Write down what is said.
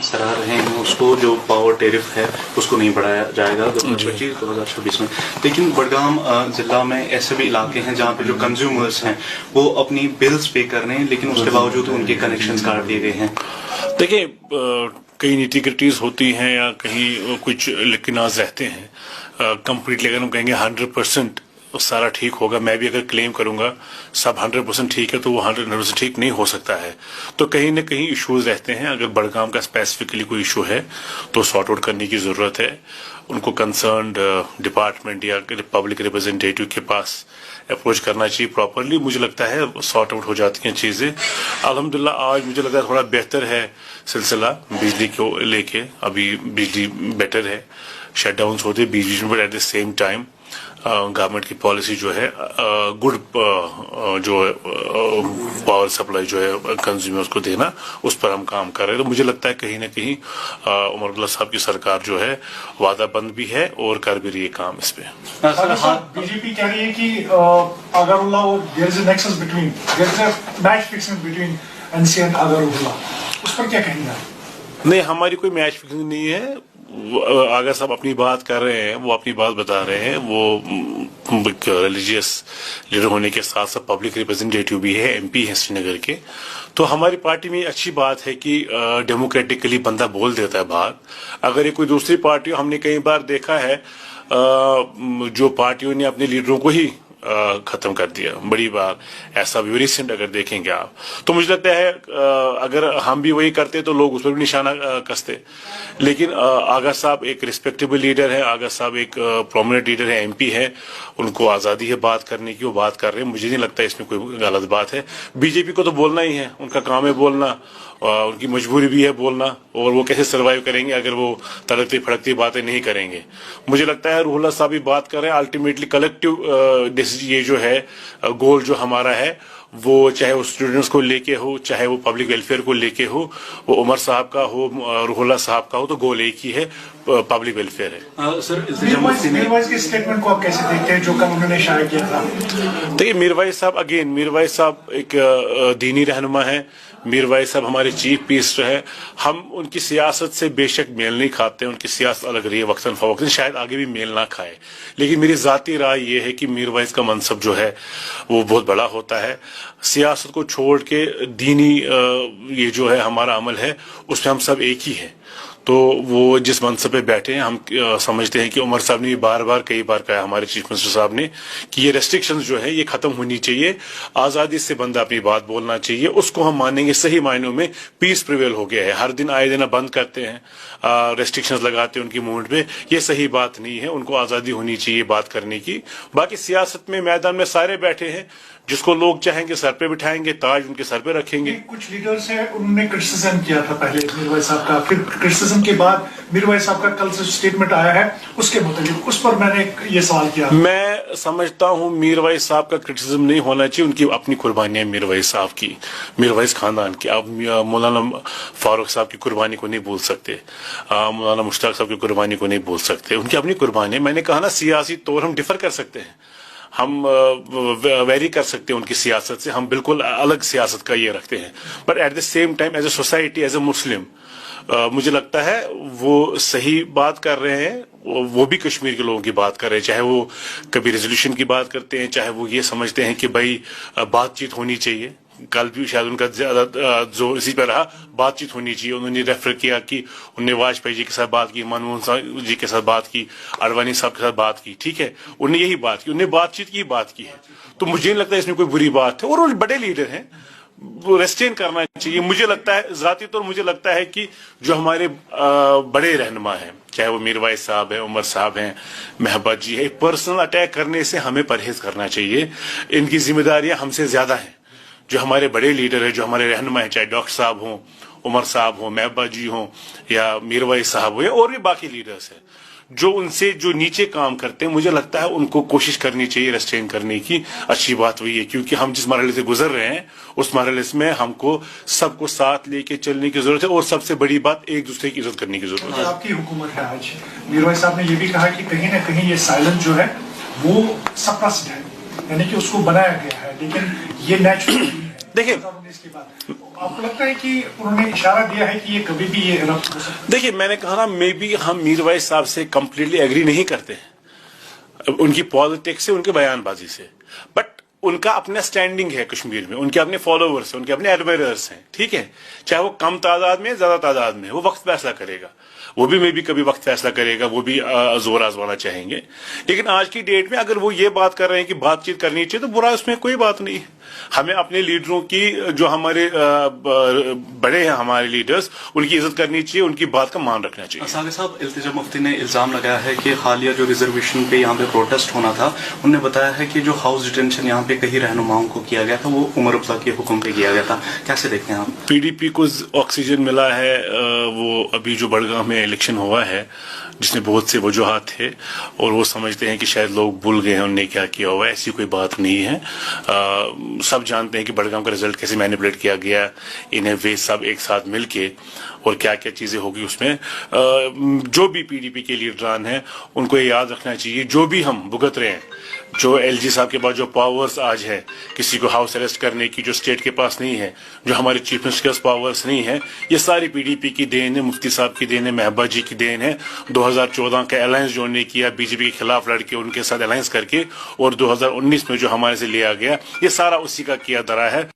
सराह रहे हैं उसको जो पावर टेरिफ है उसको नहीं बढ़ाया जाएगा 2025-2026 में, लेकिन बडगाम ज़िला में ऐसे भी इलाके हैं जहाँ पे जो कंज्यूमर्स हैं वो अपनी बिल्स पे कर रहे हैं लेकिन उसके बावजूद उनके कनेक्शंस काट दिए गए हैं। देखिए कई निटी ग्रिटीज होती हैं या कहीं कुछ लिखनाज रहते हैं, कंप्लीटली अगर हम कहेंगे 100% सारा ठीक होगा, मैं भी अगर क्लेम करूंगा सब 100% ठीक है तो वो 100% ठीक नहीं हो सकता है। तो कहीं न कहीं इश्यूज रहते हैं। अगर बडगाम का स्पेसिफिकली कोई इशू है तो सॉर्ट आउट करने की ज़रूरत है। उनको कंसर्न्ड डिपार्टमेंट या पब्लिक रिप्रेजेंटेटिव के पास अप्रोच करना चाहिए प्रॉपरली। मुझे लगता है सॉर्ट आउट हो जाती हैं चीज़ें। अल्हम्दुलिल्लाह आज मुझे लगता है थोड़ा बेहतर है सिलसिला बिजली को लेके, अभी बिजली बेटर है। शटडाउन्स होते बीच में, but at the same time government की पॉलिसी जो है गुड जो पावर सप्लाई जो है कंज्यूमर्स को देना, उस पर हम काम कर रहे हैं। तो मुझे लगता है कहीं ना कहीं उमर अब्दुल्ला साहब की सरकार जो है वादा बंद भी है और कर भी रही है काम इस पे। बीजेपी कह रही है कि अगरुल्ला और there is a nexus between, there is a match fixing between NC and Aga Ruhullah, उस पर क्या कहेंगे? नहीं, हमारी कोई मैच फिक्सिंग नहीं है। अगर सब अपनी बात कर रहे हैं, वो अपनी बात बता रहे हैं, वो रिलीजियस लीडर होने के साथ साथ पब्लिक रिप्रेजेंटेटिव भी है, एमपी है श्रीनगर के। तो हमारी पार्टी में अच्छी बात है कि डेमोक्रेटिकली बंदा बोल देता है बात। अगर ये कोई दूसरी पार्टी, हमने कई बार देखा है जो पार्टियों ने अपने लीडरों को ही खत्म कर दिया, बड़ी बार ऐसा भी रिसेंट अगर देखेंगे आप, तो मुझे लगता है अगर हम भी वही करते तो लोग उस पर भी निशाना कसते। लेकिन आगा साहब एक रिस्पेक्टेबल लीडर है, आगा साहब एक प्रोमिनेंट लीडर है, एमपी है, उनको आज़ादी है बात करने की, वो बात कर रहे हैं। मुझे नहीं लगता इसमें कोई गलत बात है। बीजेपी को तो बोलना ही है, उनका काम है बोलना, उनकी मजबूरी भी है बोलना, और वो कैसे सर्वाइव करेंगे अगर वो तड़कती फड़कती बातें नहीं करेंगे। मुझे लगता है रूहुल्लाह साहब भी बात कर रहे हैं। अल्टीमेटली कलेक्टिव ये जो है गोल जो हमारा है, वो चाहे वो स्टूडेंट्स को लेके हो, चाहे वो पब्लिक वेलफेयर को लेके हो, वो उमर साहब का हो, रूहुल्लाह साहब का हो, तो गोल एक ही है, पब्लिक वेलफेयर है। सर, मीरवाइज के स्टेटमेंट को आप कैसे देखते हैं जो कल उन्होंने शायद किया था? देखिए मीरवाइज साहब, अगेन मीरवाइज साहब एक दीनी रहनुमा है। मीरवाइज साहब हमारे चीफ मिनिस्टर है। हम उनकी सियासत से बेशक मेल नहीं खाते, उनकी सियासत अलग रही है वक्तन फवक्तन, शायद आगे भी मेल ना खाए, लेकिन मेरी जाती राय ये है कि मीरवाइज का मनसब जो है वो बहुत बड़ा होता है। सियासत को छोड़ के दीनी ये जो है हमारा अमल है, उसमें हम सब एक ही है। तो वो जिस मनसब पे बैठे हैं, हम समझते हैं कि उमर साहब ने बार बार कई बार कहा, हमारे चीफ मिनिस्टर साहब ने, कि ये रेस्ट्रिक्शंस जो है ये खत्म होनी चाहिए, आज़ादी से बंदा अपनी बात बोलना चाहिए, उसको हम मानेंगे। सही मायनों में पीस प्रिवेल हो गया है। हर दिन आए दिन बंद करते हैं, रेस्ट्रिक्शंस लगाते हैं उनकी मूवमेंट पे, ये सही बात नहीं है। उनको आज़ादी होनी चाहिए बात करने की। बाकी सियासत में मैदान में सारे बैठे हैं, जिसको लोग चाहेंगे सर पे बिठाएंगे, ताज उनके सर पे रखेंगे। कुछ लीडर्स हैं, उन्होंने क्रिटिसिज्म किया था पहले मीरवाइज साहब का, फिर क्रिटिसिज्म के बाद मीरवाइज साहब का कल से स्टेटमेंट आया है उसके मुताबिक, उस पर मैंने ये सवाल किया। मैं समझता हूँ मीरवाइज साहब का क्रिटिसिज्म नहीं होना चाहिए, उनकी अपनी कुर्बानियां मीरवाइज साहब की, मीरवाइज खानदान की। आप मौलाना फारूक साहब की कुर्बानी को नहीं भूल सकते, मौलाना मुश्ताक साहब की कुर्बानी को नहीं भूल सकते, उनकी अपनी कुर्बानी। मैंने कहा ना, सियासी तौर हम डिफर कर सकते हैं, हम वेरी कर सकते हैं उनकी सियासत से, हम बिल्कुल अलग सियासत का ये रखते हैं, but at the same time as a society, as a Muslim, मुझे लगता है वो सही बात कर रहे हैं। वो भी कश्मीर के लोगों की बात कर रहे हैं, चाहे वो कभी रेजोल्यूशन की बात करते हैं, चाहे वो ये समझते हैं कि भाई बातचीत होनी चाहिए। कल भी शायद उनका ज्यादा जोर इसी पर रहा, बातचीत होनी चाहिए। उन्होंने रेफर किया कि उन्होंने वाजपेयी जी के साथ बात की, मनमोहन जी के साथ बात की, आडवाणी साहब के साथ बात की, ठीक है, उन्होंने यही बात की, उन्होंने बातचीत की बात की है। तो मुझे नहीं लगता इसमें कोई बुरी बात है, और वो बड़े लीडर हैं, वो रेस्टेन करना चाहिए। मुझे लगता है जाती तौर मुझे लगता है कि जो हमारे बड़े रहनुमा हैं, चाहे वो मीरवाइज साहब है, उमर साहब हैं, महबत जी है, पर्सनल अटैक करने से हमें परहेज करना चाहिए। इनकी जिम्मेदारियां हमसे ज्यादा हैं। जो हमारे बड़े लीडर है, जो हमारे रहनुमा है, चाहे डॉक्टर साहब हों, उमर साहब हों, महबत जी हों, या मीरवाइज साहब हो, या और भी बाकी लीडर्स हैं, जो उनसे जो नीचे काम करते हैं, मुझे लगता है उनको कोशिश करनी चाहिए रेस्ट्रेन करने की। अच्छी बात वही है, क्योंकि हम जिस मरहले से गुजर रहे हैं उस मरहले में हमको सबको साथ लेके चलने की जरूरत है, और सबसे बड़ी बात एक दूसरे की इज्जत करने की जरूरत है। आपकी हुकूमत है आज, मीरवाइज साहब ने ये भी कहा कि कहीं ना कहीं ये साइलेंस जो है वो सप्रेस्ड है, यानी कि उसको बनाया गया है, लेकिन ये नेचुरल। देखिए 19 के बाद आपको लगता है कि उन्होंने इशारा दिया है कि ये कभी भी ये रब्त हो सकता है? देखिए, मैंने कहा ना, मे बी हम मीर वैस साहब से कंप्लीटली एग्री नहीं करते हैं उनकी पॉलिटिक्स से, उनके बयानबाजी से, बट उनका अपना स्टैंडिंग है कश्मीर में, उनके अपने फॉलोवर्स हैं, उनके अपने एडमायरर्स हैं, ठीक है, चाहे वो कम तादाद में ज्यादा तादाद में, वो वक्त फैसला करेगा, वो भी मे बी कभी वक्त फैसला करेगा, वो भी जोर आजमाना चाहेंगे। लेकिन आज की डेट में अगर वो ये बात कर रहे हैं कि बातचीत करनी चाहिए, तो बुरा उसमें कोई बात नहीं है। हमें अपने लीडरों की, जो हमारे बड़े हैं हमारे लीडर्स, उनकी इज्जत करनी चाहिए, उनकी बात का मान रखना चाहिए। सागे साहब, इल्तिजा मुफ्ती ने इल्जाम लगाया है कि हालिया जो रिजर्वेशन पे यहाँ पे प्रोटेस्ट होना था, उन्होंने बताया है कि जो हाउस डिटेंशन यहाँ पे कई रहनुमाओं को किया गया था, वो उमर अब्दुल्ला के हुक्म पे किया गया था। कैसे देखते हैं आप? पीडीपी को ऑक्सीजन मिला है, वो अभी जो बड़गाम में इलेक्शन हुआ है, जिसमें बहुत से वजूहात थे, और वो समझते हैं कि शायद लोग भूल गए हैं उन्होंने क्या किया हुआ। ऐसी कोई बात नहीं है। सब जानते हैं कि बड़गाम का रिजल्ट कैसे मैनिपुलेट किया गया, इन्हें वे सब एक साथ मिलके, और क्या क्या चीजें होगी उसमें। जो भी पीडीपी के लीडरान हैं, उनको ये याद रखना चाहिए, जो भी हम भुगत रहे हैं, जो एलजी साहब के पास जो पावर्स आज है किसी को हाउस अरेस्ट करने की, जो स्टेट के पास नहीं है, जो हमारे चीफ मिनिस्टर के पावर्स नहीं है, ये सारी पीडीपी की देन है, मुफ्ती साहब की देन है, महबा जी की देन है। 2014 का अलायंस जो उन्होंने किया बीजेपी के खिलाफ लड़के, उनके साथ अलायंस करके, और 2019 में जो हमारे से लिया गया, ये सारा उसी का किया धरा है।